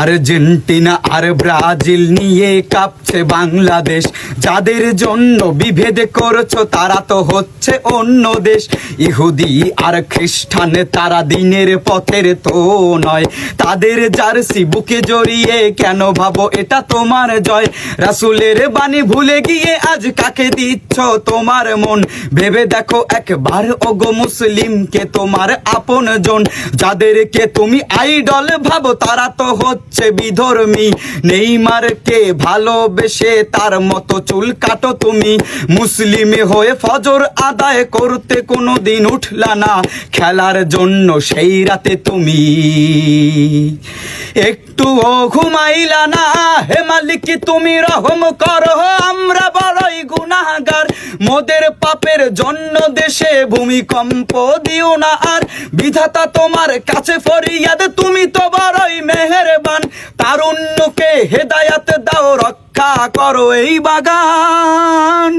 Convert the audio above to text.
Argentina আর Brazil নিয়ে কাঁপছে বাংলাদেশ। যাদের জন্য বিভেদ করছো তারা তো হচ্ছে অন্য দেশ। ইহুদি আর খ্রিস্টান তারা দিনের পথের তো নয়, তাদের জার্সি বুকে জড়িয়ে কেন ভাবো এটা তোমার জয়? রাসূলের বাণী ভুলে গিয়ে আজ কাকে দিচ্ছ তোমার মন? ভেবে দেখো একবার ওগো মুসলিমকে তোমার আপন জন। যাদেরকে তুমি আইডল ভাবো তারা তো হচ্ছে বিধর্মী। নেইমারকে ভালোবেসে তার মতো চুল কাটো তুমি। মুসলিমে হয়ে ফজর আদায় করতে কোনোদিন উঠলা না খেলার জন্য সেই রাতে তুমি। একটুও ঘুমাইলা না, হে মালিক তুমি রহম করো, আমরা বড়ই গুনাহগার। মোদের পাপের জন্য দেশে ভূমিকম্প দিও না আর। বিধাতা তোমার কাছে ফরিয়াদ, তুমি তো বড়ই মেহেরবান। তারুণ্যকে হেদায়াত দাও, রক্ষা করো এই বাগান।